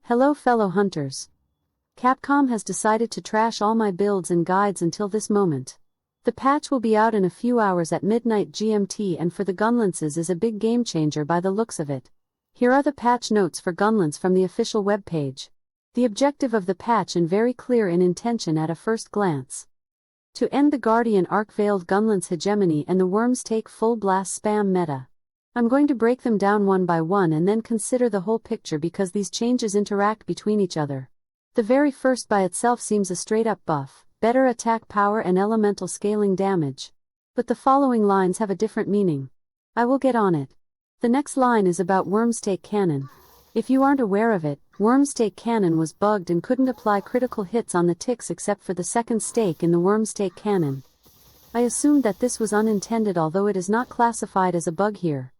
Hello fellow hunters. Capcom has decided to trash all my builds and guides until this moment. The patch will be out in a few hours at midnight GMT, and for the Gunlances is a big game changer by the looks of it. Here are the patch notes for Gunlance from the official webpage. The objective of the patch is very clear in intention at a first glance. To end the Guardian arkveld Gunlance hegemony and the Wyrmstake full blast spam meta. I'm going to break them down one by one and then consider the whole picture because these changes interact between each other. The very first by itself seems a straight-up buff, better attack power and elemental scaling damage. But the following lines have a different meaning. I will get on it. The next line is about Wyrmstake Cannon. If you aren't aware of it, Wyrmstake Cannon was bugged and couldn't apply critical hits on the ticks except for the second stake in the Wyrmstake Cannon. I assumed that this was unintended, although it is not classified as a bug here.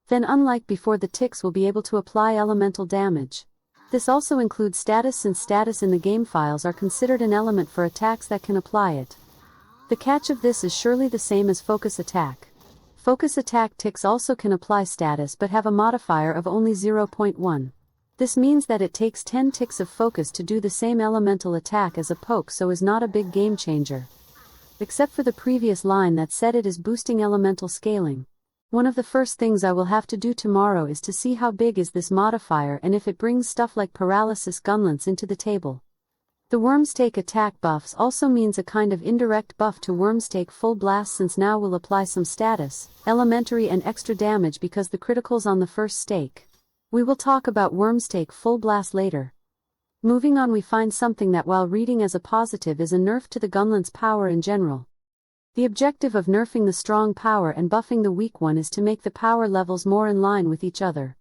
Then, unlike before, the ticks will be able to apply elemental damage. This also includes status, since status in the game files are considered an element for attacks that can apply it. The catch of this is surely the same as focus attack. Focus attack ticks also can apply status but have a modifier of only 0.1. This means that it takes 10 ticks of focus to do the same elemental attack as a poke, so is not a big game changer. Except for the previous line that said it is boosting elemental scaling. One of the first things I will have to do tomorrow is to see how big is this modifier and if it brings stuff like paralysis Gunlance into the table. The Wyrmstake attack buffs also means a kind of indirect buff to Wyrmstake full blast, since now will apply some status, elementary and extra damage because the criticals on the first stake. We will talk about Wyrmstake full blast later. Moving on, we find something that, while reading as a positive, is a nerf to the Gunlance power in general. The objective of nerfing the strong power and buffing the weak one is to make the power levels more in line with each other.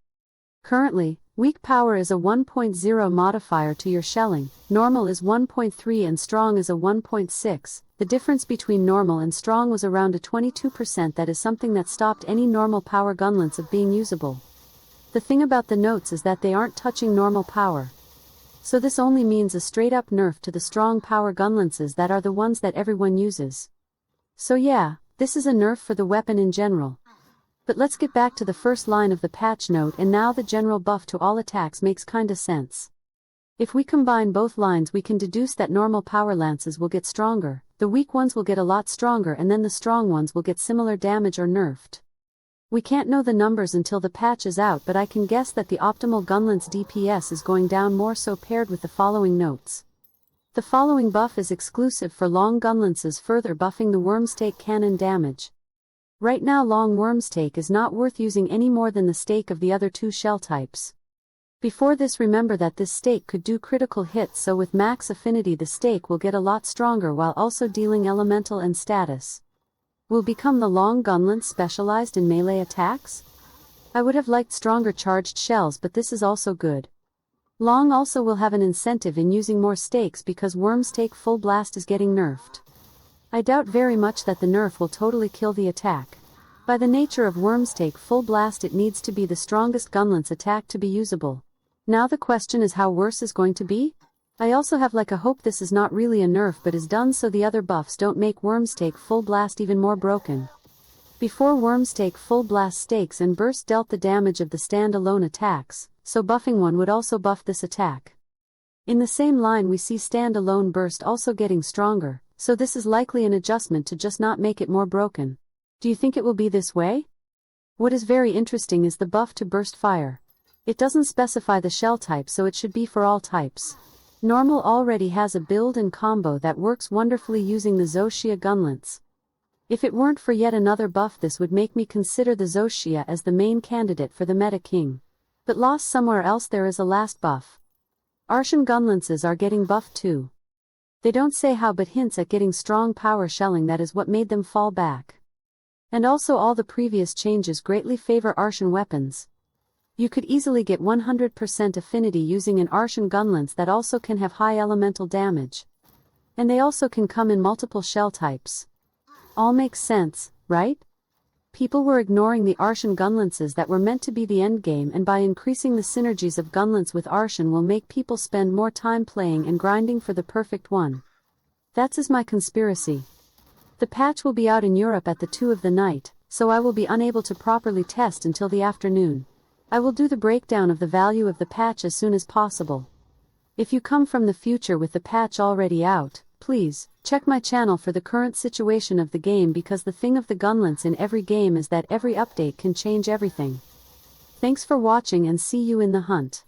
Currently, weak power is a 1.0 modifier to your shelling, normal is 1.3 and strong is a 1.6. The difference between normal and strong was around a 22%. That is something that stopped any normal power Gunlance of being usable. The thing about the notes is that they aren't touching normal power. So this only means a straight up nerf to the strong power Gunlances that are the ones that everyone uses. So yeah, this is a nerf for the weapon in general. But let's get back to the first line of the patch note, and now the general buff to all attacks makes kinda sense. If we combine both lines, we can deduce that normal power lances will get stronger, the weak ones will get a lot stronger, and then the strong ones will get similar damage or nerfed. We can't know the numbers until the patch is out, but I can guess that the optimal Gunlance DPS is going down more so paired with the following notes. The following buff is exclusive for long Gunlances, further buffing the Wyrmstake Cannon damage. Right now long Wyrmstake is not worth using any more than the stake of the other two shell types. Before this, remember that this stake could do critical hits, so with max affinity the stake will get a lot stronger while also dealing elemental and status. Will become the long Gunlance specialized in melee attacks? I would have liked stronger charged shells, but this is also good. Long also will have an incentive in using more stakes because Wyrmstake full blast is getting nerfed. I doubt very much that the nerf will totally kill the attack. By the nature of Wyrmstake full blast, it needs to be the strongest Gunlance attack to be usable. Now the question is how worse is going to be? I also have like a hope this is not really a nerf but is done so the other buffs don't make Wyrmstake full blast even more broken. Before, Wyrmstake full blast stakes and burst dealt the damage of the standalone attacks, so buffing one would also buff this attack. In the same line we see standalone burst also getting stronger, so this is likely an adjustment to just not make it more broken. Do you think it will be this way? What is very interesting is the buff to burst fire. It doesn't specify the shell type, so it should be for all types. Normal already has a build and combo that works wonderfully using the Zoshia Gunlance. If it weren't for yet another buff, this would make me consider the Zoshia as the main candidate for the meta king. But lost somewhere else there is a last buff. Artian Gunlances are getting buffed too. They don't say how, but hints at getting strong power shelling. That is what made them fall back. And also all the previous changes greatly favor Artian weapons. You could easily get 100% affinity using an Artian Gunlance that also can have high elemental damage. And they also can come in multiple shell types. All makes sense, right? People were ignoring the Artian Gunlances that were meant to be the endgame, and by increasing the synergies of Gunlance with Artian will make people spend more time playing and grinding for the perfect one. That's my conspiracy. The patch will be out in Europe at the 2 of the night, so I will be unable to properly test until the afternoon. I will do the breakdown of the value of the patch as soon as possible. If you come from the future with the patch already out, please, check my channel for the current situation of the game, because the thing of the Gunlance in every game is that every update can change everything. Thanks for watching and see you in the hunt.